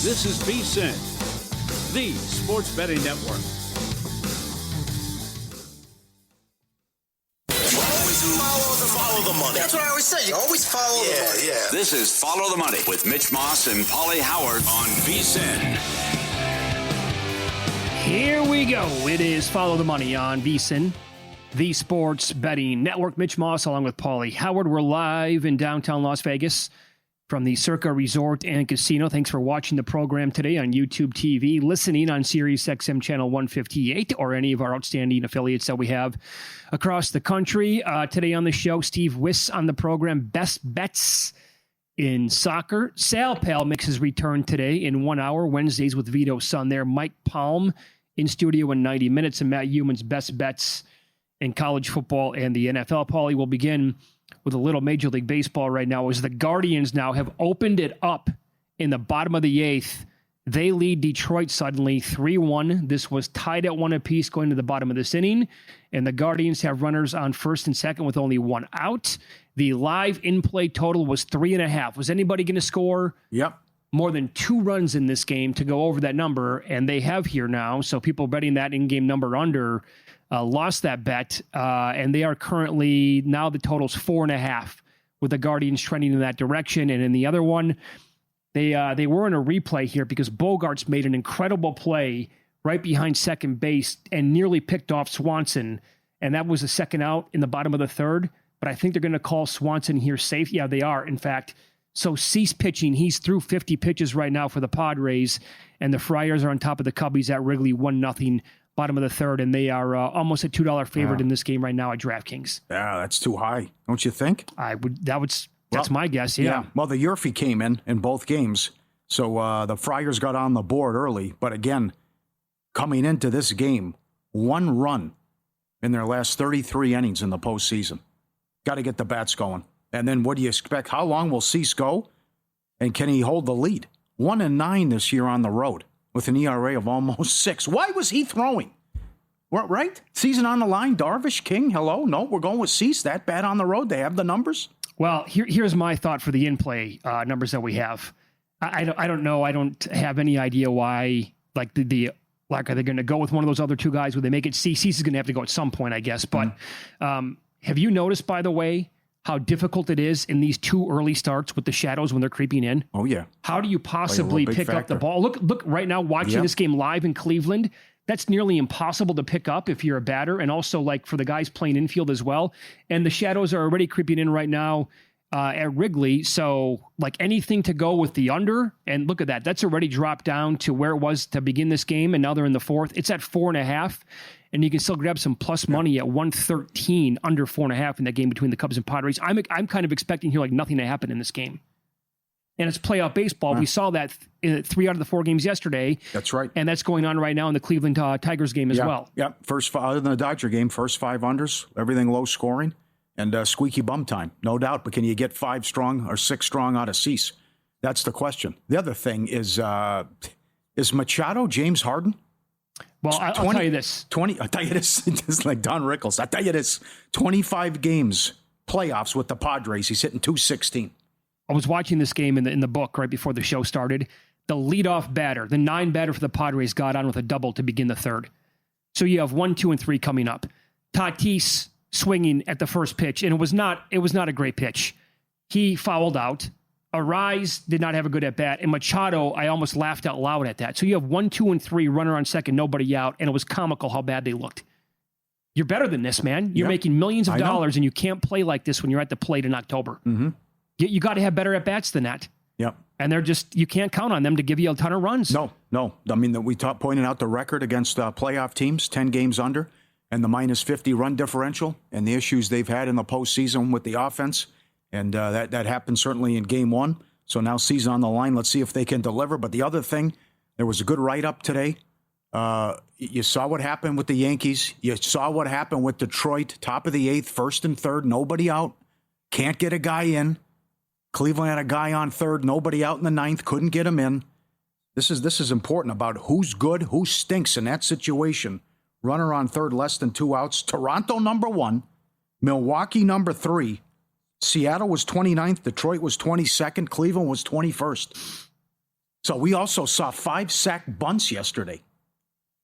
This is VSiN, the sports betting network. Follow the money. That's what I always say. You always follow the money. Yeah. This is Follow the Money with Mitch Moss and Pauly Howard on VSiN. Here we go. It is Follow the Money on VSiN, the sports betting network. Mitch Moss along with Pauly Howard. We're live in downtown Las Vegas from the Circa Resort and Casino. Thanks for watching the program today on YouTube TV, listening on Sirius XM Channel 158, or any of our outstanding affiliates that we have across the country. Today on the show, Steve Wyss on the program, best bets in soccer. Sal Pal makes his return today in 1 hour, Wednesdays with Vito Sun there. Mike Palm in studio in 90 minutes, and Matt Human's best bets in college football and the NFL. Pauly will begin with a little Major League Baseball right now, as the Guardians now have opened it up in the bottom of the eighth. They lead Detroit suddenly 3-1. This was tied at 1 apiece going to the bottom of this inning, and the Guardians have runners on first and second with only 1 out. The live in-play total was 3.5. Was anybody going to score more than 2 runs in this game to go over that number? And they have here now, so people betting that in-game number under lost that bet, and they are currently, now the total's 4.5, with the Guardians trending in that direction. And in the other one, they were in a replay here because Bogarts made an incredible play right behind second base and nearly picked off Swanson, and that was a second out in the bottom of the third. But I think they're going to call Swanson here safe. Yeah, they are, in fact. So Cease pitching. He's through 50 pitches right now for the Padres, and the Friars are on top of the Cubbies at Wrigley 1-0. Bottom of the third, and they are almost a $2 favorite in this game right now at DraftKings. Yeah, that's too high, don't you think? That's my guess. Yeah. Well, the Yurfie came in both games, so the Friars got on the board early. But again, coming into this game, 1 run in their last 33 innings in the postseason. Got to get the bats going. And then what do you expect? How long will Cease go? And can he hold the lead? 1-9 this year on the road, with an ERA of almost 6. Why was he throwing? Right? Season on the line, Darvish, King, hello? No, we're going with Cease. That bad on the road. They have the numbers. Well, here's my thought for the in-play numbers that we have. I don't know. I don't have any idea why, are they going to go with one of those other 2 guys? Would they make it Cease? Cease is going to have to go at some point, I guess. But have you noticed, by the way, how difficult it is in these 2 early starts with the shadows when they're creeping in? Oh, yeah. How do you possibly pick up the ball? Look right now, watching this game live in Cleveland, that's nearly impossible to pick up if you're a batter, and also for the guys playing infield as well. And the shadows are already creeping in right now at Wrigley. So anything to go with the under, and look at that. That's already dropped down to where it was to begin this game, and now they're in the fourth. It's at 4.5. And you can still grab some plus money at 113, under 4.5 in that game between the Cubs and Padres. I'm kind of expecting here nothing to happen in this game. And it's playoff baseball. We saw that in 3 out of the 4 games yesterday. That's right. And that's going on right now in the Cleveland Tigers game as well. Yeah, other than the Dodger game, first 5 unders, everything low scoring, and squeaky bum time, no doubt. But can you get 5 strong or 6 strong out of Cease? That's the question. The other thing is Machado James Harden? Well, I'll tell you this. I'll tell you this. It's like Don Rickles. I'll tell you this. 25 games, playoffs with the Padres. He's hitting .216. I was watching this game in the book right before the show started. The leadoff batter, the 9 batter for the Padres, got on with a double to begin the third. So you have 1, 2, and 3 coming up. Tatis swinging at the first pitch, and it was not a great pitch. He fouled out. Arise did not have a good at-bat, and Machado, I almost laughed out loud at that. So you have 1, 2, and 3, runner on second, nobody out, and it was comical how bad they looked. You're better than this, man. You're making millions of dollars, and you can't play like this when you're at the plate in October. Mm-hmm. You got to have better at-bats than that. Yep. And you can't count on them to give you a ton of runs. No. I mean, we pointed out the record against playoff teams, 10 games under, and the minus 50 run differential, and the issues they've had in the postseason with the offense. And that happened certainly in game 1. So now season on the line. Let's see if they can deliver. But the other thing, there was a good write-up today. You saw what happened with the Yankees. You saw what happened with Detroit. Top of the 8th, first and third, nobody out. Can't get a guy in. Cleveland had a guy on third, nobody out in the 9th. Couldn't get him in. This is important about who's good, who stinks in that situation. Runner on third, less than 2 outs. Toronto number 1. Milwaukee number 3. Seattle was 29th, Detroit was 22nd, Cleveland was 21st. So we also saw 5 sack bunts yesterday.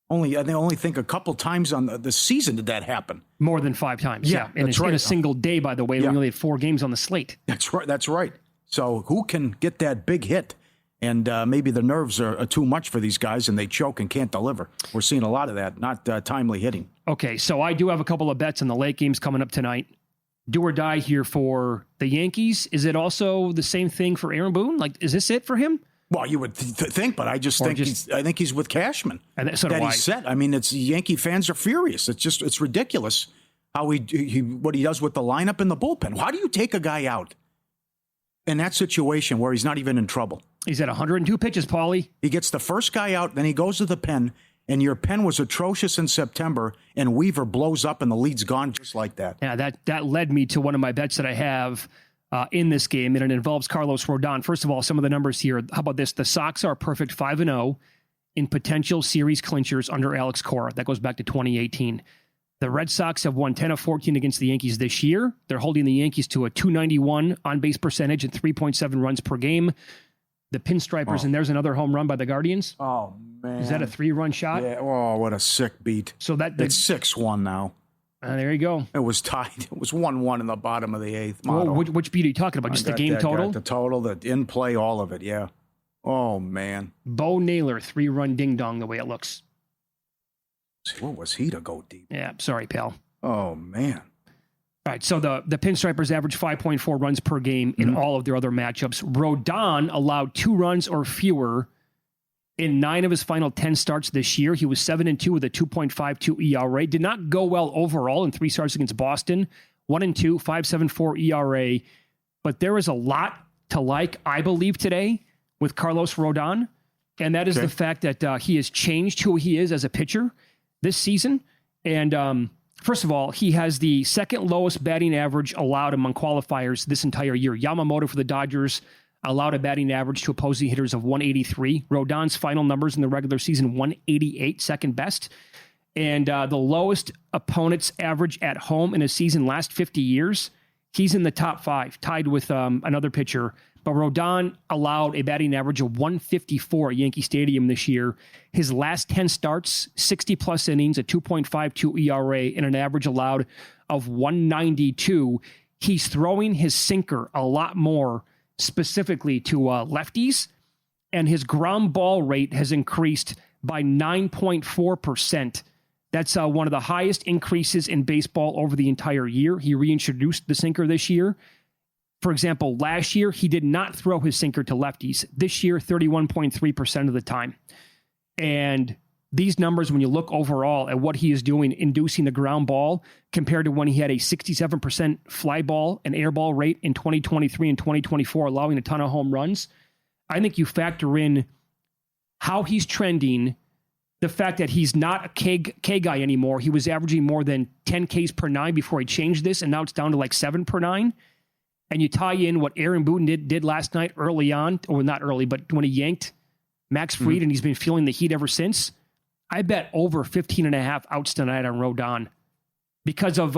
I only think a couple times on the season did that happen. More than 5 times. Yeah, And that's it's right. in a single day, by the way. Yeah. We only had 4 games on the slate. That's right. That's right. So who can get that big hit? And maybe the nerves are too much for these guys, and they choke and can't deliver. We're seeing a lot of that, not timely hitting. Okay, so I do have a couple of bets in the late games coming up tonight. Do or die here for the Yankees. Is it also the same thing for Aaron Boone? Like, is this it for him? Well, you would think, but I think he's with Cashman. And so that do I. he's set. I mean, Yankee fans are furious. It's ridiculous how what he does with the lineup and the bullpen. How do you take a guy out in that situation where he's not even in trouble? He's at 102 pitches, Pauly. He gets the first guy out, then he goes to the pen, and your pen was atrocious in September, and Weaver blows up and the lead's gone just like that. Yeah, that led me to one of my bets that I have in this game, and it involves Carlos Rodon. First of all, some of the numbers here. How about this? The Sox are perfect 5-0 in potential series clinchers under Alex Cora. That goes back to 2018. The Red Sox have won 10 of 14 against the Yankees this year. They're holding the Yankees to a .291 on-base percentage and 3.7 runs per game. The Pinstripers, and there's another home run by the Guardians. Oh, man. Is that a 3-run shot? Yeah. Oh, what a sick beat. So it's 6-1 now. There you go. It was tied. It was 1-1 in the bottom of the 8th. Well, which beat are you talking about? Just the game total? The total, the in play, all of it, yeah. Oh, man. Bo Naylor, 3-run ding-dong the way it looks. What was he to go deep? Yeah, sorry, pal. Oh, man. All right, so the Pinstripers average 5.4 runs per game in all of their other matchups. Rodon allowed 2 runs or fewer in 9 of his final 10 starts this year. He was 7-2 with a 2.52 ERA. Did not go well overall in 3 starts against Boston. 1-2, 5.74 ERA. But there is a lot to like, I believe, today with Carlos Rodon. And that is the fact that he has changed who he is as a pitcher this season. And first of all, he has the second lowest batting average allowed among qualifiers this entire year. Yamamoto for the Dodgers allowed a batting average to opposing hitters of 183. Rodon's final numbers in the regular season, 188, second best. And the lowest opponent's average at home in a season last 50 years, he's in the top 5, tied with another pitcher. But Rodon allowed a batting average of 154 at Yankee Stadium this year. His last 10 starts, 60-plus innings, a 2.52 ERA, and an average allowed of 192. He's throwing his sinker a lot more, specifically to lefties, and his ground ball rate has increased by 9.4%. That's one of the highest increases in baseball over the entire year. He reintroduced the sinker this year. For example, last year, he did not throw his sinker to lefties. This year, 31.3% of the time. And these numbers, when you look overall at what he is doing, inducing the ground ball, compared to when he had a 67% fly ball and air ball rate in 2023 and 2024, allowing a ton of home runs, I think you factor in how he's trending, the fact that he's not a K guy anymore. He was averaging more than 10 Ks per 9 before he changed this, and now it's down to like 7 per 9. And you tie in what Aaron Boone did last night early on, or not early, but when he yanked Max Fried, and he's been feeling the heat ever since. I bet over 15.5 outs tonight on Rodon because of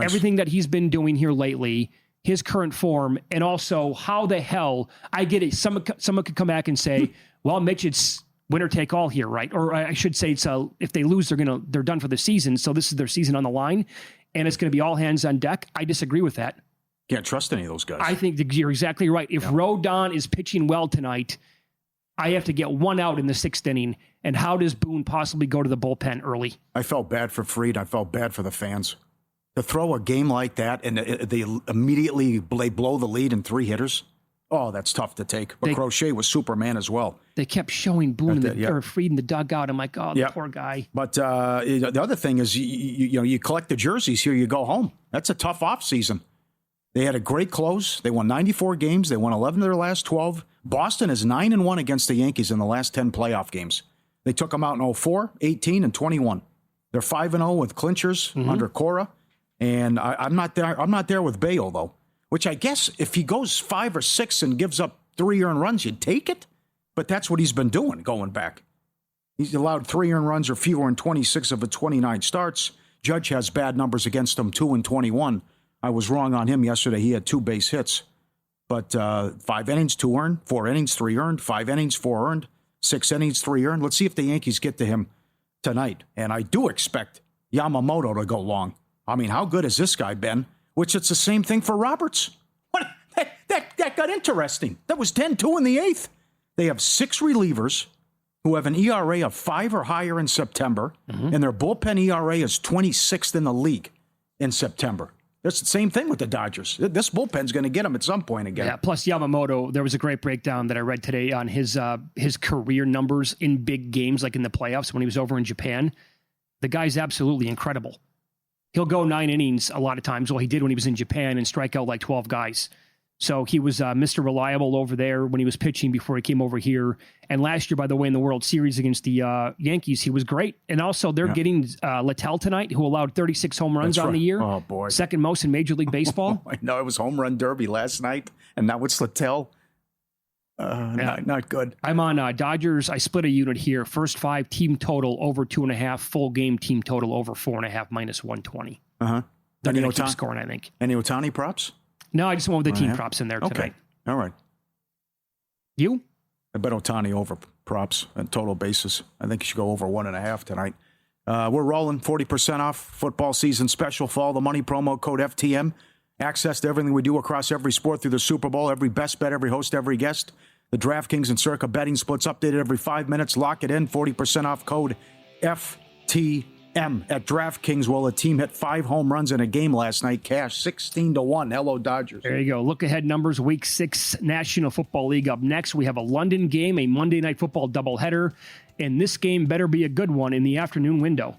everything that he's been doing here lately, his current form, and also how the hell, I get it. Someone could come back and say, well, Mitch, it's winner take all here, right? Or I should say, it's if they lose, they're done for the season. So this is their season on the line, and it's going to be all hands on deck. I disagree with that. Can't trust any of those guys. I think you're exactly right. If Rodon is pitching well tonight, I have to get 1 out in the 6th inning. And how does Boone possibly go to the bullpen early? I felt bad for Fried. I felt bad for the fans. To throw a game like that and they immediately blow the lead in 3 hitters, oh, that's tough to take. But Crochet was Superman as well. They kept showing Boone or Fried in the dugout. I'm like, oh, the poor guy. But the other thing is, you collect the jerseys here, you go home. That's a tough offseason. They had a great close. They won 94 games. They won 11 of their last 12. Boston is 9-1 against the Yankees in the last 10 playoff games. They took them out in 04, 18, and 21. They're 5-0 with clinchers under Cora. And I'm not there with Bale, though, which I guess if he goes 5 or 6 and gives up 3 earned runs, you'd take it. But that's what he's been doing going back. He's allowed 3 earned runs or fewer in 26 of the 29 starts. Judge has bad numbers against him, 2 and 21. I was wrong on him yesterday. He had 2 base hits. But 5 innings, 2 earned, 4 innings, 3 earned, 5 innings, 4 earned, 6 innings, 3 earned. Let's see if the Yankees get to him tonight. And I do expect Yamamoto to go long. I mean, how good has this guy been? Which it's the same thing for Roberts. What? That got interesting. That was 10-2 in the 8th. They have 6 relievers who have an ERA of 5 or higher in September, and their bullpen ERA is 26th in the league in September. It's the same thing with the Dodgers. This bullpen's going to get them at some point again. Yeah, plus Yamamoto, there was a great breakdown that I read today on his career numbers in big games, like in the playoffs when he was over in Japan. The guy's absolutely incredible. He'll go 9 innings a lot of times. Well, he did when he was in Japan and strike out like 12 guys. So he was Mr. Reliable over there when he was pitching before he came over here. And last year, by the way, in the World Series against the Yankees, he was great. And also, they're getting Littell tonight, who allowed 36 home runs on the year. Oh, boy. Second most in Major League Baseball. I know, it was home run derby last night, and now it's Littell. Not good. I'm on Dodgers. I split a unit here. First 5, team total over 2.5. Full game team total over 4.5, minus 120. Uh-huh. They're going to keep scoring, I think. Any Ohtani props? No, I just went with the team props in there tonight. Okay. All right. You? I bet Ohtani over props on total basis. I think you should go over 1.5 tonight. We're rolling 40% off football season special. Follow the money promo code FTM. Access to everything we do across every sport through the Super Bowl, every best bet, every host, every guest. The DraftKings and Circa betting splits updated every 5 minutes. Lock it in. 40% off code FTM. At DraftKings, well, a team hit 5 home runs in a game last night. Cash 16-1. Hello, Dodgers. There you go. Look ahead numbers. Week 6 National Football League up next. We have a London game, a Monday Night Football doubleheader, and this game better be a good one in the afternoon window.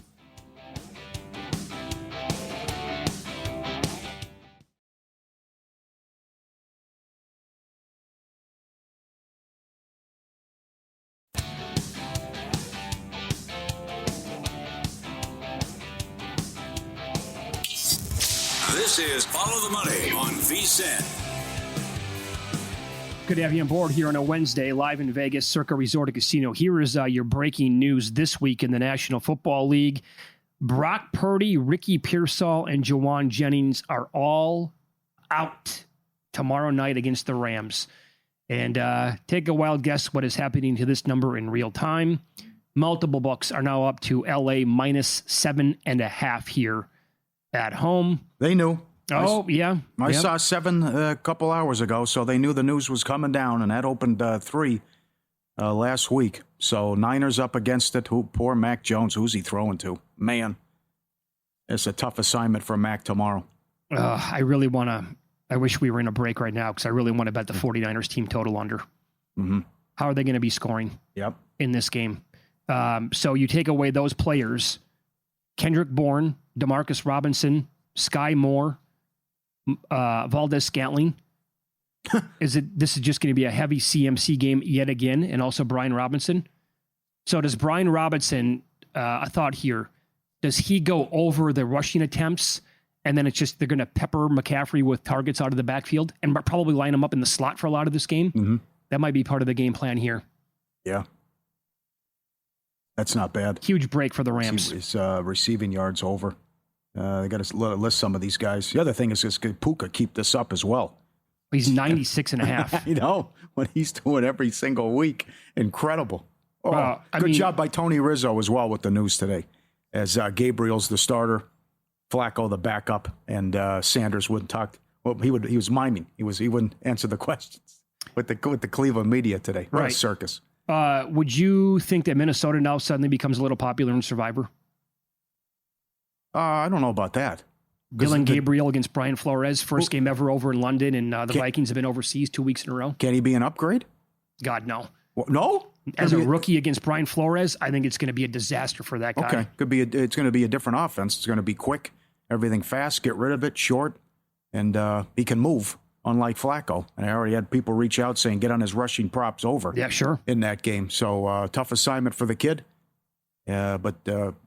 This is Follow the Money on VSiN. Good to have you on board here on a Wednesday, live in Vegas, Circa Resort and Casino. Here is your breaking news this week in the National Football League. Brock Purdy, Ricky Pearsall, and Jawan Jennings are all out tomorrow night against the Rams. And take a wild guess what is happening to this number in real time. Multiple books are now up to LA minus 7.5 here at home. They knew. Oh, yeah. I saw 7 a couple hours ago, so they knew the news was coming down, and that opened 3 last week. So Niners up against it. Poor Mac Jones. Who's he throwing to? Man, it's a tough assignment for Mac tomorrow. I really want to. I wish we were in a break right now because I really want to bet the 49ers team total under. Mm-hmm. How are they going to be scoring in this game? So you take away those players, Kendrick Bourne, Demarcus Robinson, Sky Moore, Valdez Scantling. This is just going to be a heavy CMC game yet again, and also Brian Robinson. So does Brian Robinson, a thought here, does he go over the rushing attempts, and then it's just they're going to pepper McCaffrey with targets out of the backfield and probably line him up in the slot for a lot of this game? Mm-hmm. That might be part of the game plan here. Yeah. That's not bad. Huge break for the Rams. His receiving yards over. They got to list some of these guys. The other thing is, could Puka keep this up as well? He's 96.5. I know what he's doing every single week. Incredible. Good job by Tony Rizzo as well with the news today. As Gabriel's the starter, Flacco the backup, and Sanders wouldn't talk. Well, he was miming. He wouldn't answer the questions with the Cleveland media today. What a circus. Would you think that Minnesota now suddenly becomes a little popular in Survivor? I don't know about that. Dylan Gabriel against Brian Flores, first game ever over in London, and the Vikings have been overseas 2 weeks in a row. Can he be an upgrade? God, no. No? As a rookie against Brian Flores, I think it's going to be a disaster for that guy. Okay, it's going to be a different offense. It's going to be quick, everything fast, get rid of it, short, and he can move, unlike Flacco. And I already had people reach out saying get on his rushing props over. Yeah, sure. In that game. So tough assignment for the kid. But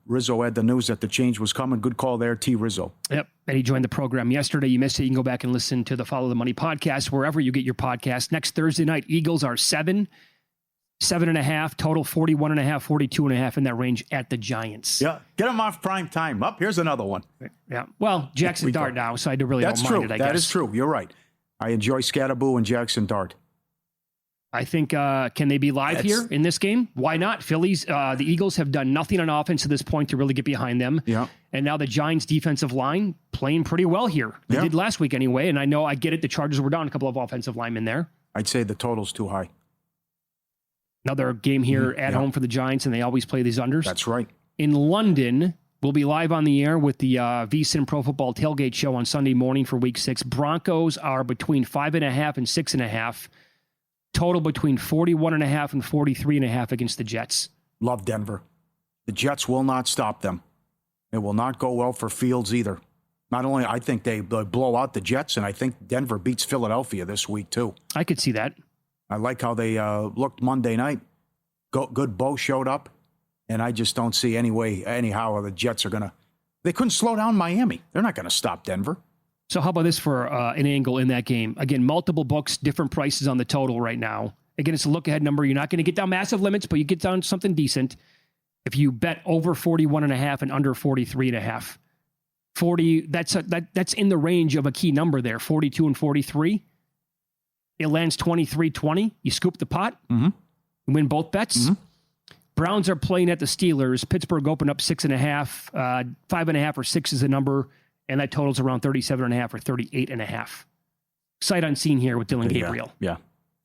Rizzo had the news that the change was coming. Good call there, T. Rizzo. Yep, and he joined the program yesterday. You missed it. You can go back and listen to the Follow the Money podcast, wherever you get your podcast. Next Thursday night, Eagles are 7.5, total 41.5, 42.5 in that range at the Giants. Yeah, get them off prime time. Here's another one. Yeah, well, Jackson Dart now, so I really don't mind it, I guess. That is true. You're right. I enjoy Scatterboo and Jackson Dart. I think, can they be live here in this game? Why not? Phillies, the Eagles have done nothing on offense to this point to really get behind them. Yeah. And now the Giants' defensive line playing pretty well here. They did last week anyway, and I get it. The Chargers were down a couple of offensive linemen there. I'd say the total's too high. Another game here at home for the Giants, and they always play these unders. That's right. In London, we'll be live on the air with the VSiN Pro Football Tailgate Show on Sunday morning for Week 6. Broncos are between 5.5 and 6.5. Total between 41.5 and 43.5 against the Jets. Love Denver. The Jets will not stop them. It will not go well for Fields either. Not only, I think they blow out the Jets, and I think Denver beats Philadelphia this week too. I could see that. I like how they looked Monday night. Good Bo showed up, and I just don't see anyhow the Jets are going to. They couldn't slow down Miami. They're not going to stop Denver. So how about this for an angle in that game? Again, multiple books, different prices on the total right now. Again, it's a look-ahead number. You're not going to get down massive limits, but you get down something decent. If you bet over 41.5 and under 43.5, 40, that's in the range of a key number there, 42 and 43. It lands 23-20. You scoop the pot. Mm-hmm. You win both bets. Mm-hmm. Browns are playing at the Steelers. Pittsburgh opened up 6.5. 5.5 or 6 is the number, and that totals around 37.5 or 38.5. Sight unseen here with Dylan Gabriel. Yeah.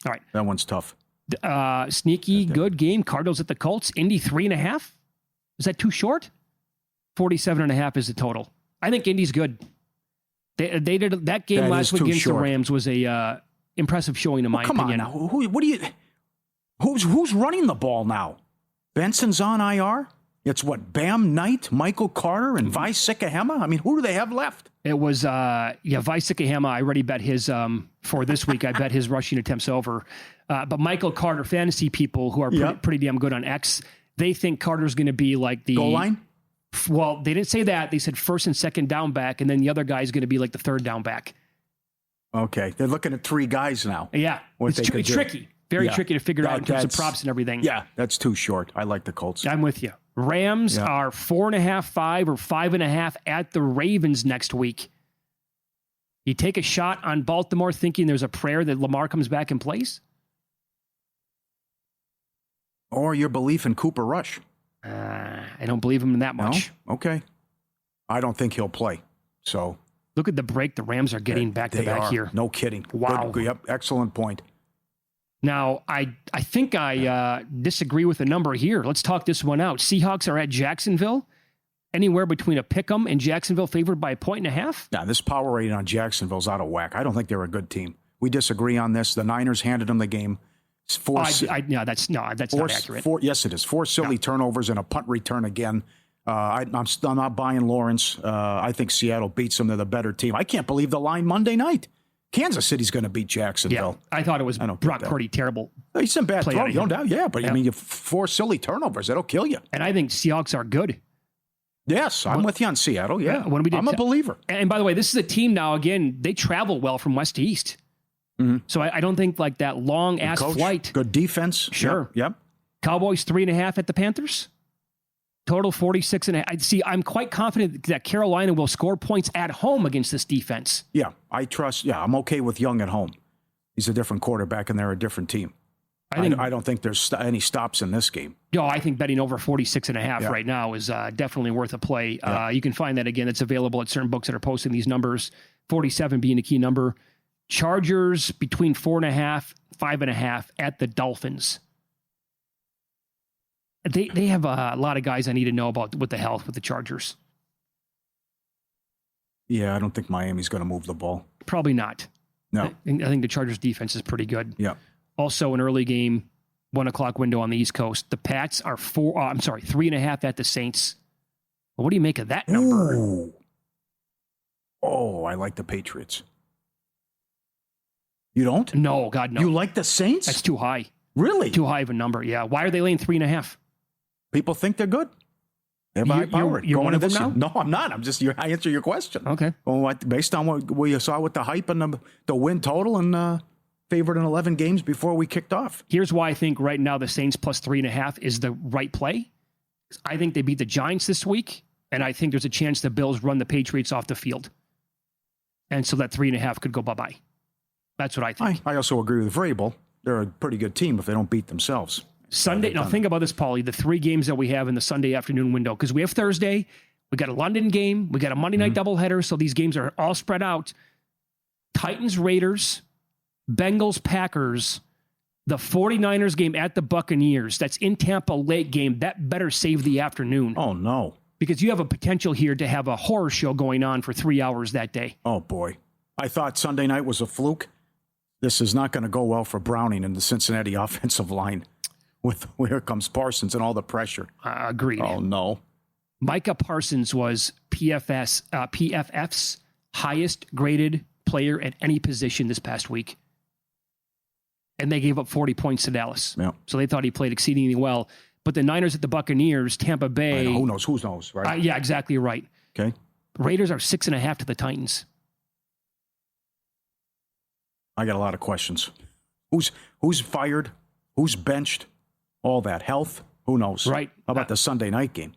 All right. That one's tough. Sneaky, good game. Cardinals at the Colts. Indy 3.5. Is that too short? 47.5 is the total. I think Indy's good. They did that game last week against the Rams was a impressive showing in my opinion. Come on now. Who's running the ball now? Benson's on IR. It's what, Bam Knight, Michael Carter, and Vi Sikahema? I mean, who do they have left? It was, Vi Sikahema. I already bet his, for this week, I bet his rushing attempts over. But Michael Carter, fantasy people who are pretty damn good on X, they think Carter's going to be like the... Goal line? Well, they didn't say that. They said first and second down back, and then the other guy is going to be like the third down back. Okay. They're looking at 3 guys now. Yeah. It's tricky. Very tricky to figure out in terms of props and everything. Yeah, that's too short. I like the Colts. I'm with you. Rams are 4.5, 5, or 5.5 at the Ravens next week. You take a shot on Baltimore thinking there's a prayer that Lamar comes back and plays? Or your belief in Cooper Rush? I don't believe him in that much. No? Okay. I don't think he'll play. So look at the break the Rams are getting back-to-back here. No kidding. Wow. Good. Yep. Excellent point. Now, I think I disagree with the number here. Let's talk this one out. Seahawks are at Jacksonville. Anywhere between a pick'em and Jacksonville favored by 1.5? Yeah, this power rating on Jacksonville's out of whack. I don't think they're a good team. We disagree on this. The Niners handed them the game. That's not accurate. Yes, it is. 4 silly turnovers and a punt return again. I'm not buying Lawrence. I think Seattle beats them. They're the better team. I can't believe the line Monday night. Kansas City's going to beat Jacksonville. Yeah, I thought it was Brock Purdy terrible. He's in bad throw, no doubt. Yeah, but I mean, you 4 silly turnovers, that'll kill you. And I think Seahawks are good. Yes, I'm with you on Seattle. Yeah, I'm a believer. And by the way, this is a team now, again, they travel well from west to east. Mm-hmm. So I don't think like that long-ass flight. Good defense. Sure. Yep. Cowboys 3.5 at the Panthers. Total 46.5. See, I'm quite confident that Carolina will score points at home against this defense. Yeah, I trust. Yeah, I'm okay with Young at home. He's a different quarterback, and they're a different team. I don't think there's any stops in this game. No, I think betting over 46.5 right now is definitely worth a play. Yeah. You can find that, again, it's available at certain books that are posting these numbers, 47 being the key number. Chargers between 4.5, 5.5 at the Dolphins. They have a lot of guys I need to know about with the health with the Chargers. Yeah, I don't think Miami's going to move the ball. Probably not. No. I think the Chargers defense is pretty good. Yeah. Also, an early game, 1 o'clock window on the East Coast. The Pats are 3.5 at the Saints. Well, what do you make of that number? Ooh. Oh, I like the Patriots. You don't? No, God, no. You like the Saints? That's too high. Really? Too high of a number, yeah. Why are they laying 3.5? People think they're good. They're high-powered. You're one of them now? No, I'm not. I answer your question. Okay. Well, based on what we saw with the hype and the win total and favored in 11 games before we kicked off. Here's why I think right now the Saints plus 3.5 is the right play. I think they beat the Giants this week, and I think there's a chance the Bills run the Patriots off the field. And so that 3.5 could go bye-bye. That's what I think. I also agree with Vrabel. They're a pretty good team if they don't beat themselves. Sunday, now think about this, Pauly, the 3 games that we have in the Sunday afternoon window, because we have Thursday, we got a London game, we got a Monday night doubleheader, so these games are all spread out. Titans, Raiders, Bengals, Packers, the 49ers game at the Buccaneers. That's in Tampa, late game. That better save the afternoon. Oh, no. Because you have a potential here to have a horror show going on for 3 hours that day. Oh, boy. I thought Sunday night was a fluke. This is not going to go well for Browning and the Cincinnati offensive line. With here comes Parsons and all the pressure. Agreed. Oh, no. Micah Parsons was PFF's highest graded player at any position this past week. And they gave up 40 points to Dallas. Yeah. So they thought he played exceedingly well. But the Niners at the Buccaneers, Tampa Bay. Who knows? Who knows, right? Yeah, exactly right. Okay. Raiders are 6.5 to the Titans. I got a lot of questions. Who's fired? Who's benched? All that. Health? Who knows? Right. How about the Sunday night game?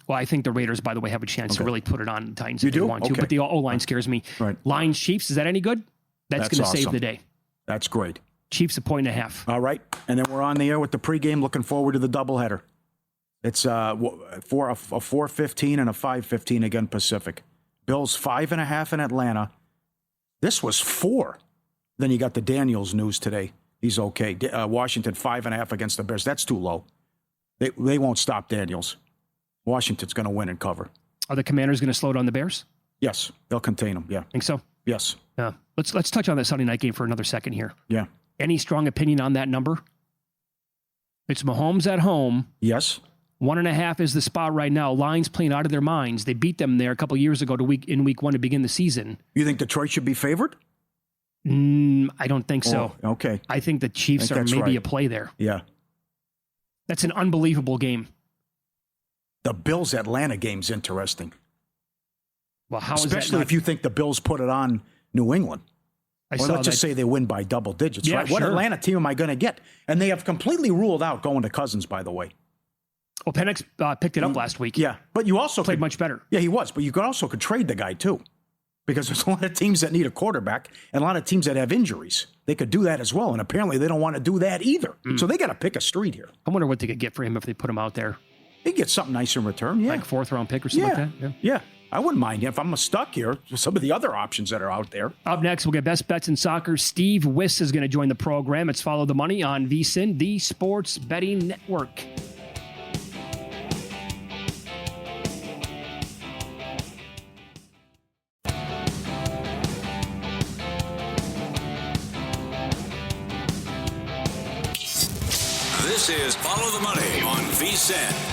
Well, I think the Raiders, by the way, have a chance to really put it on the Titans You if do? they want to. Okay. But the O-line scares me. Right. Lions, Chiefs, is that any good? That's going to save the day. That's great. Chiefs 1.5. All right. And then we're on the air with the pregame, looking forward to the doubleheader. It's for a 4:15 and a 5:15 again Pacific. Bills 5.5 in Atlanta. This was 4. Then you got the Daniels news today. He's okay. Washington 5.5 against the Bears. That's too low. They won't stop Daniels. Washington's going to win and cover. Are the Commanders going to slow down the Bears? Yes, they'll contain them. Yeah. Think so? Yes. Yeah. Let's touch on that Sunday night game for another second here. Yeah. Any strong opinion on that number? It's Mahomes at home. Yes. 1.5 is the spot right now. Lions playing out of their minds. They beat them there a couple years ago in week 1 to begin the season. You think Detroit should be favored? I don't think so. Oh, okay. I think the Chiefs are maybe right. a play there. Yeah. That's an unbelievable game. The Bills-Atlanta game's interesting. Well, how is that especially if you think the Bills put it on New England. Or let's just say they win by double digits. Yeah, right? What sure. Atlanta team am I going to get? And they have completely ruled out going to Cousins, by the way. Well, Penix picked it up last week. Yeah, but you also played much better. Yeah, he was. But you could trade the guy, too. Because there's a lot of teams that need a quarterback and a lot of teams that have injuries. They could do that as well. And apparently they don't want to do that either. So they got to pick a street here. I wonder what they could get for him if they put him out there. They get something nice in return, yeah. Like a 4th-round pick or something like that? Yeah. I wouldn't mind if I'm stuck here. Some of the other options that are out there. Up next, we'll get Best Bets in Soccer. Steve Wyss is going to join the program. It's Follow the Money on VSiN, the Sports Betting Network. This is Follow the Money on VSiN.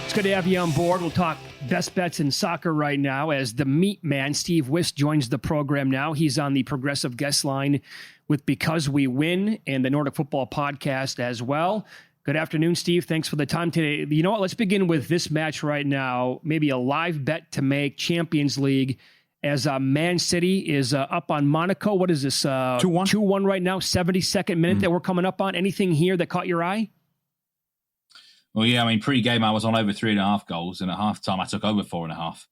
It's good to have you on board. We'll talk best bets in soccer right now as the meat man, Steve Wyss, joins the program now. He's on the Progressive Guest Line with Because We Win and the Nordic Football Podcast as well. Good afternoon, Steve. Thanks for the time today. You know what? Let's begin with this match right now. Maybe a live bet to make Champions League as Man City is up on Monaco. What is this? 2-1? 2-1 right now, 72nd minute that we're coming up on. Anything here that caught your eye? Well, yeah, I mean, pre-game I was on over 3.5 goals, and at half-time I took over 4.5.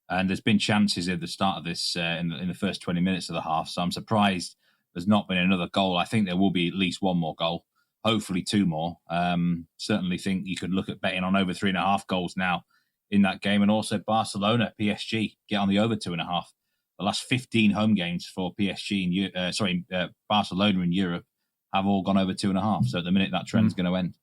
And there's been chances at the start of this in the first 20 minutes of the half, so I'm surprised there's not been another goal. I think there will be at least one more goal, hopefully 2 more. Certainly think you could look at betting on over 3.5 goals now in that game, and also Barcelona, PSG, get on the over 2.5. The last 15 home games for PSG, Barcelona in Europe have all gone over 2.5. So at the minute, that trend's going to end.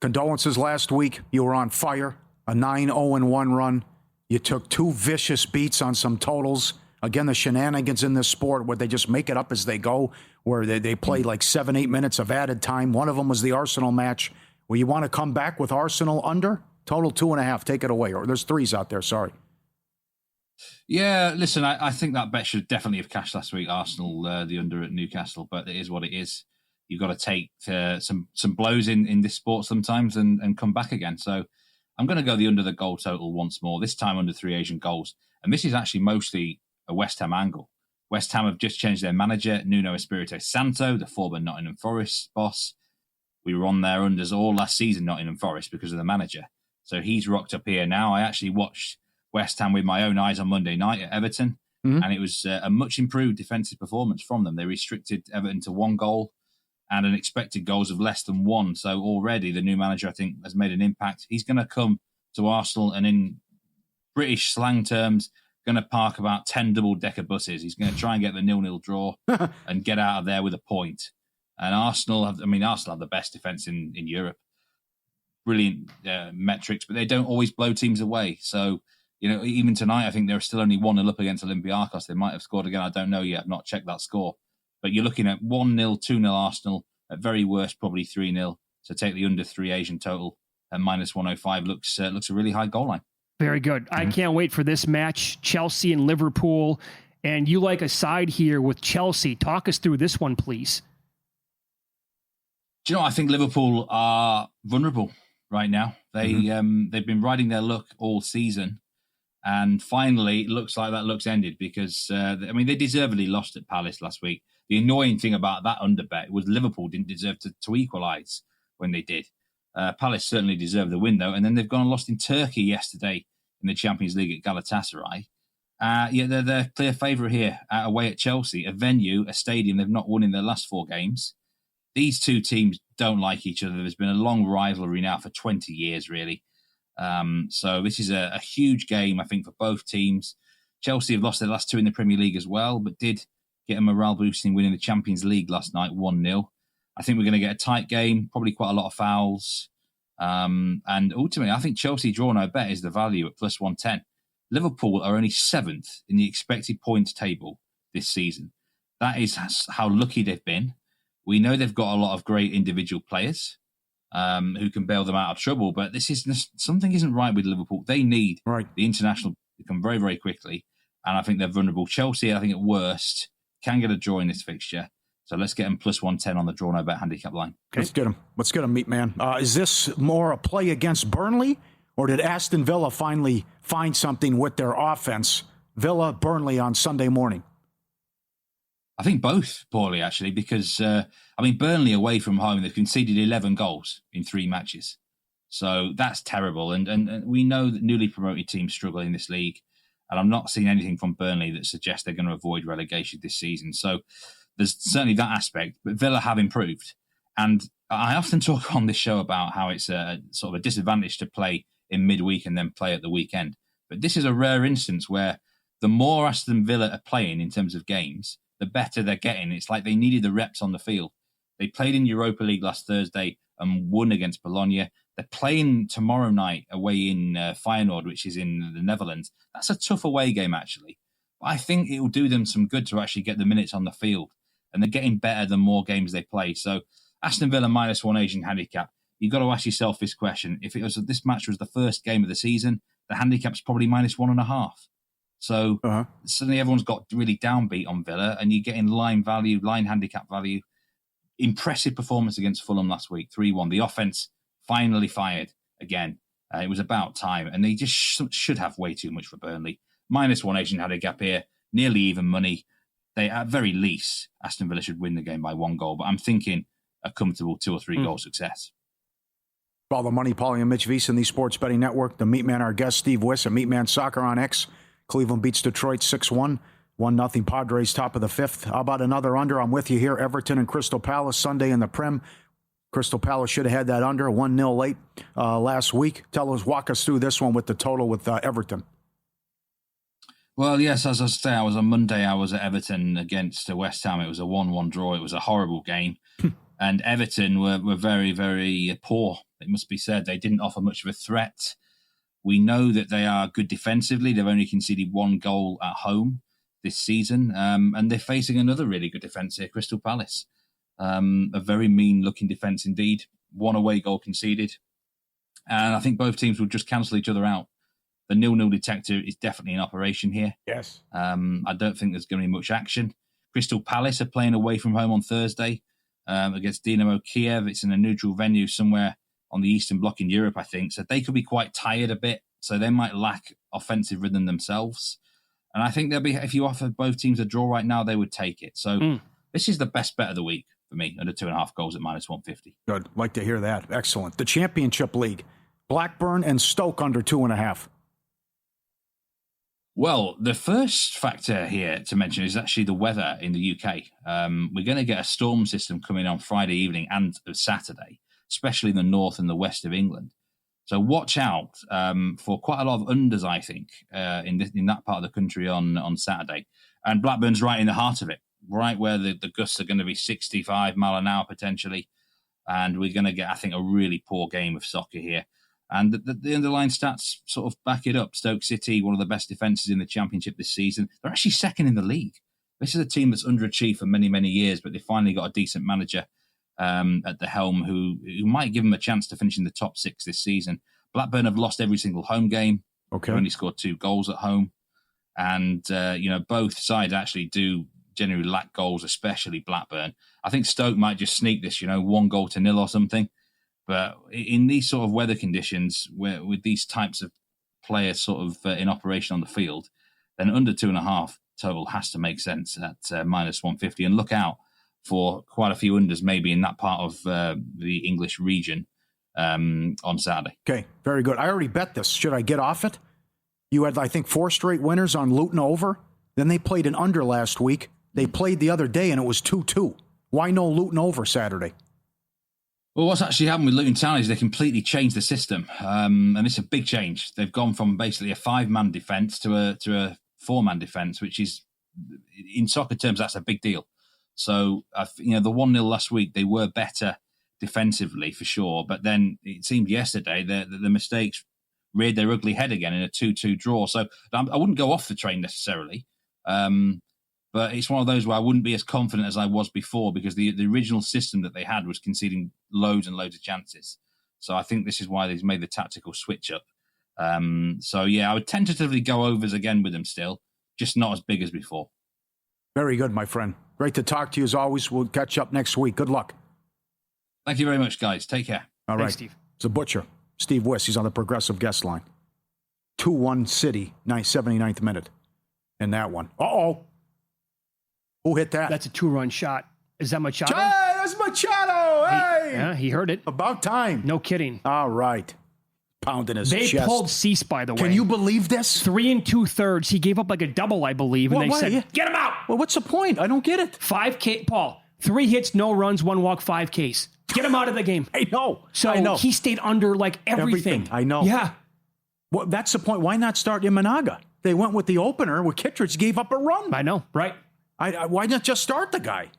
Condolences last week. You were on fire. A 9-0-1 run. You took 2 vicious beats on some totals. Again, the shenanigans in this sport where they just make it up as they go, where they play like 7-8 minutes of added time. One of them was the Arsenal match where you want to come back with Arsenal under. Total 2.5. Take it away. Or there's 3s out there. Sorry. Yeah, listen, I think that bet should definitely have cashed last week. Arsenal, the under at Newcastle, but it is what it is. You've got to take some blows in this sport sometimes and come back again. So I'm going to go the under the goal total once more, this time under 3 Asian goals. And this is actually mostly a West Ham angle. West Ham have just changed their manager, Nuno Espirito Santo, the former Nottingham Forest boss. We were on their unders all last season, Nottingham Forest, because of the manager. So he's rocked up here now. I actually watched West Ham with my own eyes on Monday night at Everton. and it was a much improved defensive performance from them. They restricted Everton to 1 goal and an expected goals of less than 1. So already the new manager, I think, has made an impact. He's going to come to Arsenal and, in British slang terms, going to park about 10 double-decker buses. He's going to try and get the 0-0 draw and get out of there with a point. And Arsenal have the best defence in Europe. Brilliant metrics, but they don't always blow teams away. So, even tonight, I think they're still only 1-0 up against Olympiacos. They might have scored again. I don't know yet. I've not checked that score. But you're looking at 1-0, 2-0 Arsenal, at very worst, probably 3-0. So take the under 3 Asian total at -105. Looks a really high goal line. Very good. I can't wait for this match, Chelsea and Liverpool. And you like a side here with Chelsea. Talk us through this one, please. Do you know, I think Liverpool are vulnerable right now. They've been riding their luck all season. And finally, it looks like that luck's ended because, they deservedly lost at Palace last week. The annoying thing about that underbet was Liverpool didn't deserve to equalise when they did. Palace certainly deserved the win, though. And then they've gone and lost in Turkey yesterday in the Champions League at Galatasaray. They're the clear favourite here away at Chelsea, a venue, a stadium they've not won in their last 4 games. These two teams don't like each other. There's been a long rivalry now for 20 years, really. So this is a huge game, I think, for both teams. Chelsea have lost their last 2 in the Premier League as well, but did get a morale-boosting win in the Champions League last night, 1-0. I think we're going to get a tight game, probably quite a lot of fouls. And ultimately, I think Chelsea draw no bet is the value at +110. Liverpool are only 7th in the expected points table this season. That is how lucky they've been. We know they've got a lot of great individual players who can bail them out of trouble, but something isn't right with Liverpool. They need the international to come very, very quickly, and I think they're vulnerable. Chelsea, I think at worst, can get a draw in this fixture. So let's get them +110 on the draw no bet handicap line. Okay. Let's get them, meat man. Is this more a play against Burnley, or did Aston Villa finally find something with their offense? Villa, Burnley on Sunday morning. I think both, Pauly, actually, because, Burnley away from home, they've conceded 11 goals in 3 matches. So that's terrible. And we know that newly promoted teams struggle in this league. And I'm not seeing anything from Burnley that suggests they're going to avoid relegation this season. So there's certainly that aspect. But Villa have improved. And I often talk on this show about how it's a sort of a disadvantage to play in midweek and then play at the weekend. But this is a rare instance where the more Aston Villa are playing in terms of games, the better they're getting. It's like they needed the reps on the field. They played in Europa League last Thursday and won against Bologna. They're playing tomorrow night away in Feyenoord, which is in the Netherlands. That's a tough away game, actually. But I think it will do them some good to actually get the minutes on the field. And they're getting better the more games they play. So Aston Villa -1 Asian handicap. You've got to ask yourself this question. If this match was the first game of the season, the handicap's probably -1.5. So suddenly everyone's got really downbeat on Villa, and you're getting line handicap value. Impressive performance against Fulham last week, 3-1. The offense finally fired again. It was about time, and they just should have way too much for Burnley. -1 Asian handicap here, nearly even money. They, at very least, Aston Villa should win the game by 1 goal, but I'm thinking a comfortable 2 or 3 goal success. Follow the money, Pauly and Mitch Wiess in the Sports Betting Network. The Meat Man, our guest, Steve Wyss, at Meat Man Soccer on X. Cleveland beats Detroit 6-1. 1-0 Padres, top of the 5th. How about another under? I'm with you here. Everton and Crystal Palace Sunday in the Prem. Crystal Palace should have had that under 1-0 late last week. Walk us through this one with the total with Everton. Well, yes, as I say, on Monday, I was at Everton against West Ham. It was a 1-1 draw. It was a horrible game. And Everton were very, very poor, it must be said. They didn't offer much of a threat. We know that they are good defensively. They've only conceded 1 goal at home this season. And they're facing another really good defence here, Crystal Palace. A very mean-looking defence indeed. 1 away goal conceded. And I think both teams will just cancel each other out. The 0-0 detector is definitely in operation here. Yes. I don't think there's going to be much action. Crystal Palace are playing away from home on Thursday against Dynamo Kiev. It's in a neutral venue somewhere on the Eastern Bloc in Europe, I think. So they could be quite tired a bit. So they might lack offensive rhythm themselves. And I think if you offer both teams a draw right now, they would take it. So this is the best bet of the week for me, under 2.5 goals at -150. Good. Like to hear that. Excellent. The Championship League. Blackburn and Stoke under 2.5. Well, the first factor here to mention is actually the weather in the UK. We're going to get a storm system coming on Friday evening and Saturday, especially in the north and the west of England. So watch out for quite a lot of unders, I think, in that part of the country on Saturday. And Blackburn's right in the heart of it, right where the gusts are going to be 65 mile an hour potentially. And we're going to get, I think, a really poor game of soccer here. And the underlying stats sort of back it up. Stoke City, one of the best defences in the Championship this season. They're actually second in the league. This is a team that's underachieved for many, many years, but they finally got a decent manager at the helm who might give them a chance to finish in the top 6 this season. Blackburn have lost every single home game. Okay. They've only scored 2 goals at home. And, both sides actually do generally lack goals, especially Blackburn. I think Stoke might just sneak this, 1-0 or something. But in these sort of weather conditions, with these types of players sort of in operation on the field, then under 2.5 total has to make sense at -150. And look out for quite a few unders maybe in that part of the English region on Saturday. Okay, very good. I already bet this. Should I get off it? You had, I think, 4 straight winners on Luton over. Then they played an under last week. They played the other day, and it was 2-2. Why no Luton over Saturday? Well, what's actually happened with Luton Town is they completely changed the system, and it's a big change. They've gone from basically a 5-man defence to a 4-man defence, which is, in soccer terms, that's a big deal. So, the 1-0 last week, they were better defensively for sure, but then it seemed yesterday that the mistakes reared their ugly head again in a 2-2 draw. So I wouldn't go off the train necessarily, but it's one of those where I wouldn't be as confident as I was before because the original system that they had was conceding loads and loads of chances. So I think this is why they've made the tactical switch up. I would tentatively go overs again with them still, just not as big as before. Very good, my friend. Great to talk to you as always. We'll catch up next week. Good luck. Thank you very much, guys. Take care. All right. Thanks, Steve. It's a butcher. Steve Wyss. He's on the Progressive guest line. 2-1 City, 79th minute. In that one. Uh-oh. Who hit that? That's a 2-run shot. Is that Machado? Hey, that's Machado. Hey. He heard it. About time. No kidding. All right. Pounding his chest. They pulled Cease, by the way. Can you believe this? 3 2/3. He gave up like a double, I believe, and they said, "Get him out." Well, what's the point? I don't get it. 5K, Paul. 3 hits, no runs, 1 walk, 5 Ks. Get him out of the game. I know. So I know. he stayed under like everything. I know. Yeah. Well, that's the point. Why not start Imanaga? They went with the opener where Kittredge gave up a run. I know, right? Why not just start the guy?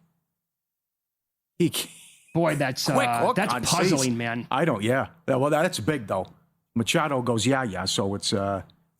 Boy, that's puzzling, man. I don't, yeah. Well, that's big, though. Machado goes, so it's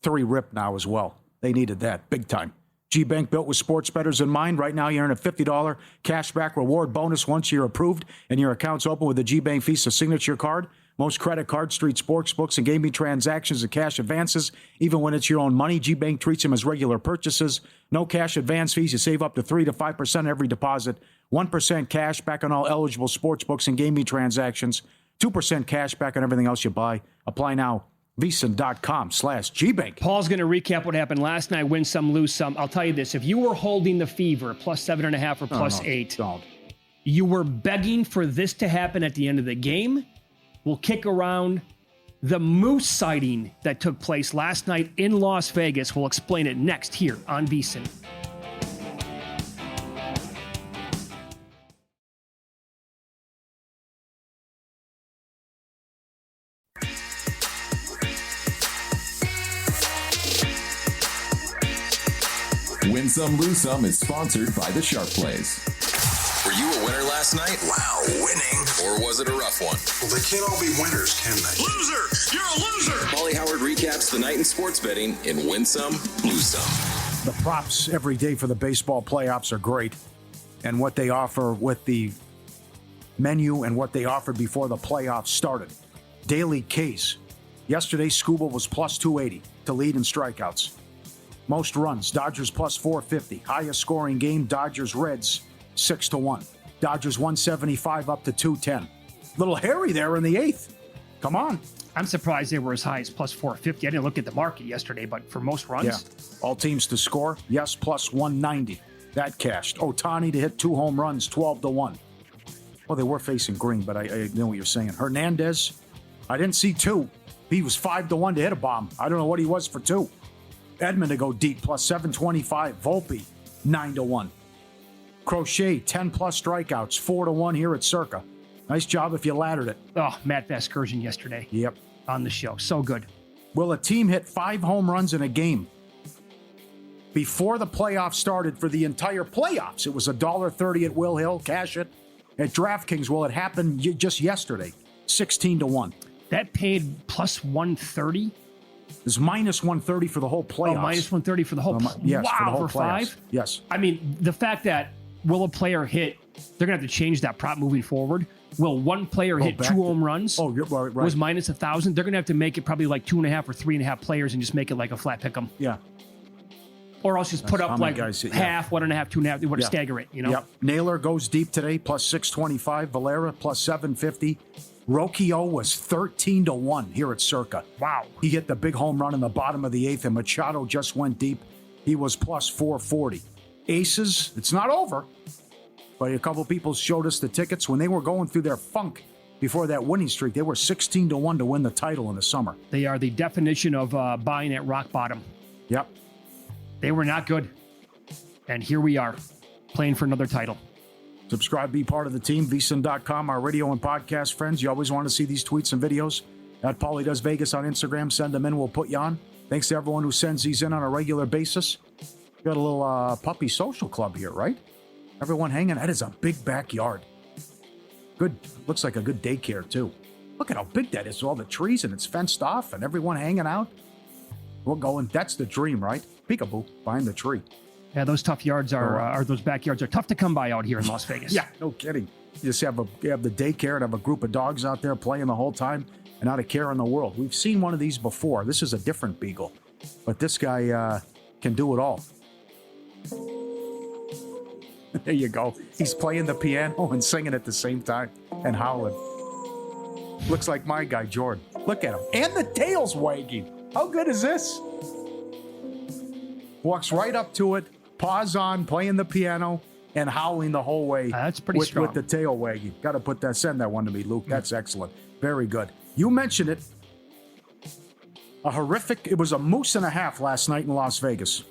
3 rip now as well. They needed that, big time. G-Bank built with sports bettors in mind. Right now, you earn a $50 cashback reward bonus once you're approved and your account's open with a G-Bank Visa signature card. Most credit card, street sports books, and gaming transactions and cash advances. Even when it's your own money, G-Bank treats them as regular purchases. No cash advance fees. You save up to 3 to 5% every deposit. 1% cash back on all eligible sports books and gaming transactions. 2% cash back on everything else you buy. Apply now. VEASAN.com/GBank. Paul's going to recap what happened last night. Win some, lose some. I'll tell you this. If you were holding the Fever +7.5 or +8, don't. You were begging for this to happen at the end of the game. We'll kick around the moose sighting that took place last night in Las Vegas. We'll explain it next here on VEASAN. Win Some, Lose Some is sponsored by the Sharp Plays. Were you a winner last night? Wow, winning. Or was it a rough one? Well, they can't all be winners, can they? Loser! You're a loser! Pauly Howard recaps the night in sports betting in Win Some, Lose Some. The props every day for the baseball playoffs are great. And what they offer with the menu and what they offered before the playoffs started. Daily case. Yesterday, Scuba was +280 to lead in strikeouts. Most runs, Dodgers +450. Highest scoring game, Dodgers-Reds, 6-1. Dodgers 175 up to 210. Little hairy there in the 8th. Come on. I'm surprised they were as high as +450. I didn't look at the market yesterday, but for most runs. Yeah. All teams to score, yes, +190. That cashed. Ohtani to hit 2 home runs, 12-1. Well, they were facing green, but I know what you're saying. Hernandez, I didn't see 2. He was 5-1 to hit a bomb. I don't know what he was for 2. Edmund to go deep, plus 725. Volpe, 9-1. Crochet, 10-plus strikeouts, 4-1 here at Circa. Nice job if you laddered it. Oh, Matt Vasgersian yesterday. Yep. On the show. So good. Will a team hit 5 home runs in a game? Before the playoffs started for the entire playoffs, it was $1.30 at Will Hill. Cash it. At DraftKings, well, it happened just yesterday. 16-1. That paid plus 130? It's minus 130 for the whole playoffs. Oh, minus 130 for the whole yes, wow, for the whole for playoffs. 5? Yes. I mean, the fact that will a player hit, they're going to have to change that prop moving forward. Will one player hit 2 home runs? Oh, you're right. Was minus 1,000. They're going to have to make it probably like 2.5 or 3.5 players and just make it like a flat pick 'em. Yeah. Or else just put up like half, 1.5, 2.5. They would stagger it, you know? Yep. Naylor goes deep today, plus 625. Valera, plus 750. Rocchio was 13-1 here at Circa. Wow. He hit the big home run in the bottom of the 8th, and Machado just went deep. He was plus 440. Aces, it's not over, but a couple people showed us the tickets. When they were going through their funk before that winning streak, they were 16-1 to win the title in the summer. They are the definition of buying at rock bottom. Yep. They were not good. And here we are, playing for another title. Subscribe, be part of the team, vsin.com, our radio and podcast friends. You always want to see these tweets and videos. At Pauly Does Vegas on Instagram. Send them in, we'll put you on. Thanks to everyone who sends these in on a regular basis. Got a little puppy social club here, right? Everyone hanging. That is a big backyard. Good. Looks like a good daycare, too. Look at how big that is. All the trees, and it's fenced off, and everyone hanging out. We're going. That's the dream, right? Peekaboo behind the tree. Yeah, those tough yards are those backyards are tough to come by out here in Las Vegas. Yeah, no kidding. You just have the daycare and have a group of dogs out there playing the whole time and not a care in the world. We've seen one of these before. This is a different beagle, but this guy can do it all. There you go. He's playing the piano and singing at the same time and howling. Looks like my guy, Jordan. Look at him. And the tail's wagging. How good is this? Walks right up to it, paws on, playing the piano, and howling the whole way. That's pretty strong. With the tail wagging. Got to send that one to me, Luke. That's excellent. Very good. You mentioned it. It was a moose and a half last night in Las Vegas.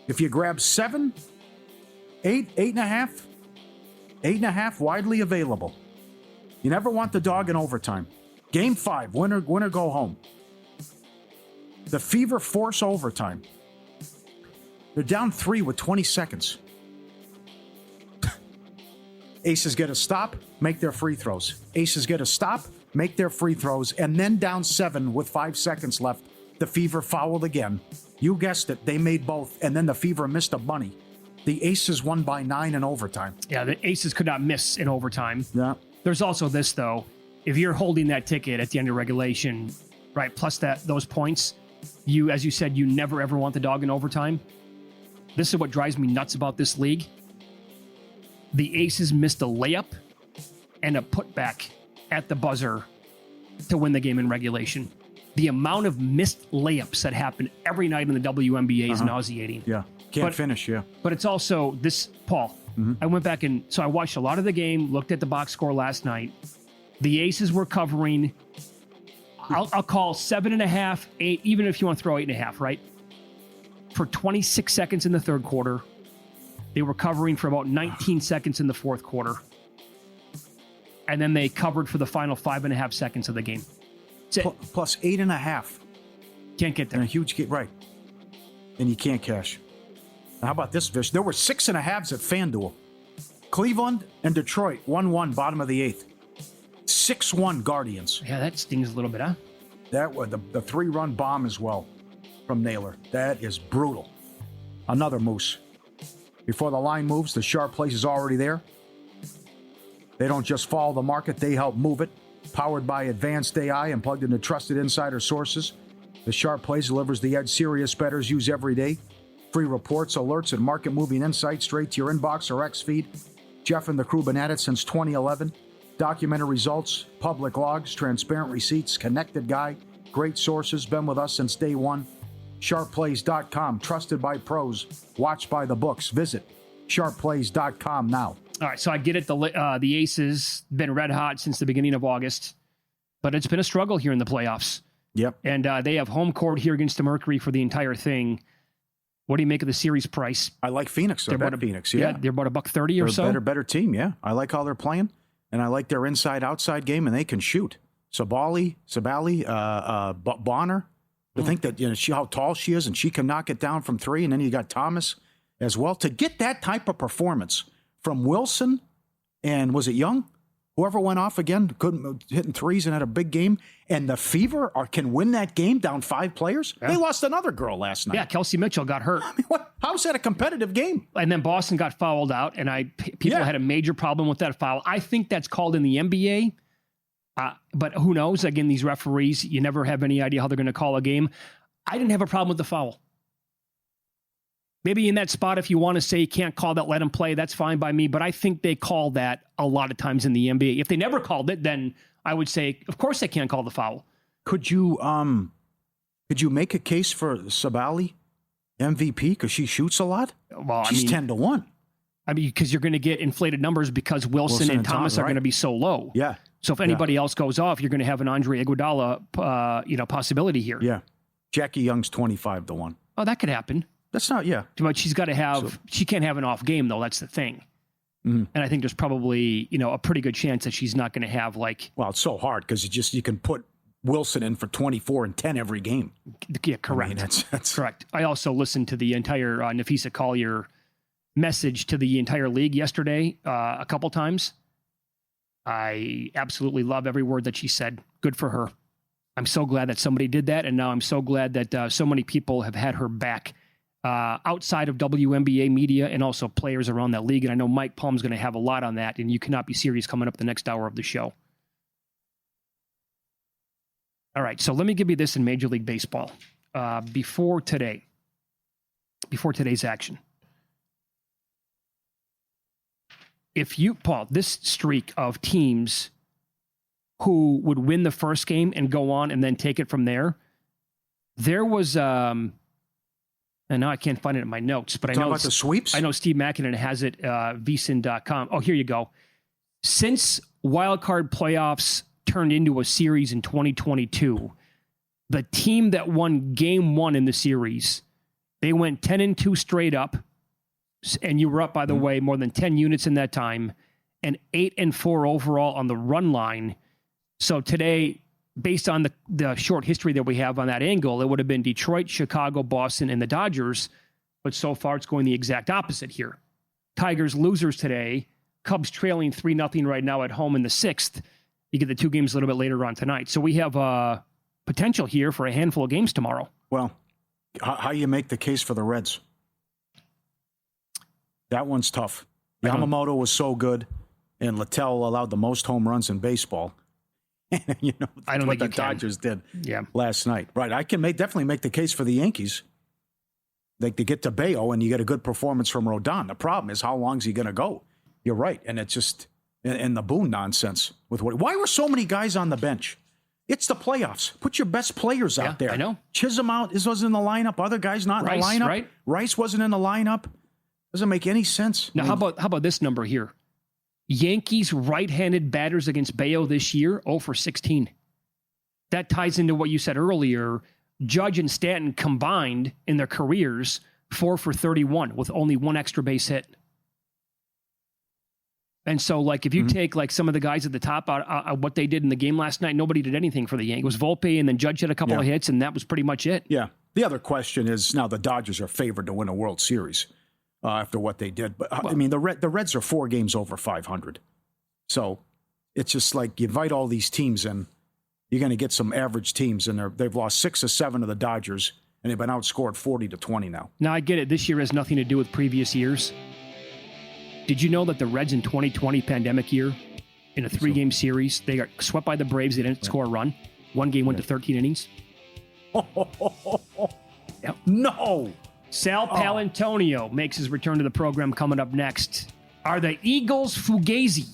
If you grab 7, 8, 8.5, widely available. You never want the dog in overtime. Game 5, winner go home. The Fever force overtime. They're down 3 with 20 seconds. Aces get a stop, make their free throws. Aces get a stop, make their free throws, and then down 7 with 5 seconds left. The Fever fouled again. You guessed it, they made both, and then the Fever missed a bunny. The Aces won by 9 in overtime. Yeah, the Aces could not miss in overtime. Yeah. There's also this, though. If you're holding that ticket at the end of regulation, right, plus those points, as you said, you never, ever want the dog in overtime. This is what drives me nuts about this league. The Aces missed a layup and a putback at the buzzer to win the game in regulation. The amount of missed layups that happen every night in the WNBA is nauseating. Yeah. Can't finish, yeah. But it's also this, Paul. I went back so I watched a lot of the game, looked at the box score last night. The Aces were covering, I'll call 7.5, 8, even if you want to throw 8.5, right? For 26 seconds in the third quarter. They were covering for about 19 seconds in the fourth quarter. And then they covered for the final 5.5 seconds of the game. Plus 8.5. Can't get there. And a huge game, right. And you can't cash. Now, how about this, Vish? There were 6.5s at FanDuel. Cleveland and Detroit, 1-1, bottom of the 8th. 6-1 Guardians. Yeah, that stings a little bit, huh? That was the 3-run bomb as well from Naylor. That is brutal. Another moose. Before the line moves, the sharp place is already there. They don't just follow the market, they help move it. Powered by advanced AI and plugged into trusted insider sources, the Sharp Plays delivers the edge serious bettors use every day. Free reports, alerts, and market-moving insights straight to your inbox or X feed. Jeff and the crew been at it since 2011. Documented results, public logs, transparent receipts, connected guy, great sources, been with us since day one. SharpPlays.com, trusted by pros, watched by the books. Visit SharpPlays.com now. All right, so I get it. The Aces been red hot since the beginning of August, but it's been a struggle here in the playoffs. Yep. And they have home court here against the Mercury for the entire thing. What do you make of the series price? I like Phoenix. They're about Phoenix. Yeah. They're about $1.30 or so. Better team. Yeah. I like how they're playing, and I like their inside-outside game, and they can shoot. Sabali, Bonner. To think that how tall she is, and she can knock it down from three, and then you got Thomas as well. To get that type of performance from Wilson and was it Young? Whoever went off again, couldn't hitting threes and had a big game, and the Fever can win that game down 5 players. Yeah. They lost another girl last night. Yeah, Kelsey Mitchell got hurt. I mean, how's that a competitive game? And then Boston got fouled out, and people had a major problem with that foul. I think that's called in the NBA. But who knows? Again, these referees, you never have any idea how they're going to call a game. I didn't have a problem with the foul. Maybe in that spot, if you want to say you can't call that, let him play, that's fine by me. But I think they call that a lot of times in the NBA. If they never called it, then I would say, of course they can't call the foul. Could you make a case for Sabali MVP because she shoots a lot? Well, she's 10-1. I mean, because you're going to get inflated numbers because Wilson and Thomas are going to be so low. Yeah. So if anybody else goes off, you're going to have an Andre Iguodala, possibility here. Yeah. Jackie Young's 25-1. Oh, that could happen. That's not, yeah. But she's got to have, she can't have an off game though. That's the thing. Mm-hmm. And I think there's probably, a pretty good chance that she's not going to have Well, it's so hard because you can put Wilson in for 24 and 10 every game. Yeah, correct. I mean, that's correct. I also listened to the entire Nafisa Collier message to the entire league yesterday a couple times. I absolutely love every word that she said. Good for her. I'm so glad that somebody did that, and now I'm so glad that so many people have had her back outside of WNBA media and also players around that league. And I know Mike Palm's going to have a lot on that, and you cannot be serious coming up the next hour of the show. All right, so let me give you this in Major League Baseball before today's action. If you, Paul, this streak of teams who would win the first game and go on and then take it from there, there was, and now I can't find it in my notes, but I know about the sweeps. I know Steve Mackinnon has it, vsin.com. Oh, here you go. Since wild card playoffs turned into a series in 2022, the team that won game 1 in the series, they went 10-2 straight up. And you were up, by the way, more than 10 units in that time, and 8-4 overall on the run line. So today, based on the short history that we have on that angle, it would have been Detroit, Chicago, Boston, and the Dodgers. But so far, it's going the exact opposite here. Tigers losers today. Cubs trailing 3-0 right now at home in the 6th. You get the 2 games a little bit later on tonight. So we have potential here for a handful of games tomorrow. Well, how you make the case for the Reds? That one's tough. Yamamoto was so good, and Littell allowed the most home runs in baseball. I don't what the Dodgers did last night. Right, I can definitely make the case for the Yankees. They get to Bayo, and you get a good performance from Rodon. The problem is, how long is he going to go? You're right, and it's just and the Boone nonsense with why were so many guys on the bench? It's the playoffs. Put your best players out there. I know. Chisholm out. This wasn't in the lineup. Other guys not in the lineup. Right? Rice wasn't in the lineup. Doesn't make any sense. Now, how about this number here? Yankees right-handed batters against Bayo this year, 0 for 16. That ties into what you said earlier. Judge and Stanton combined in their careers, 4 for 31 with only 1 extra base hit. And so, if you take some of the guys at the top out what they did in the game last night, nobody did anything for the Yankees. It was Volpe, and then Judge had a couple of hits, and that was pretty much it. Yeah. The other question is, now the Dodgers are favored to win a World Series. After what they did. But I mean, the Reds are 4 games over 500. So it's just like you invite all these teams in, you're going to get some average teams, and they've lost 6 or 7 of the Dodgers, and they've been outscored 40-20 now. Now, I get it. This year has nothing to do with previous years. Did you know that the Reds in 2020 pandemic year, in a 3-game series, they got swept by the Braves. They didn't score a run. 1 game went to 13 innings. Yep. No! Sal Palantonio makes his return to the program coming up next. Are the Eagles fugazi?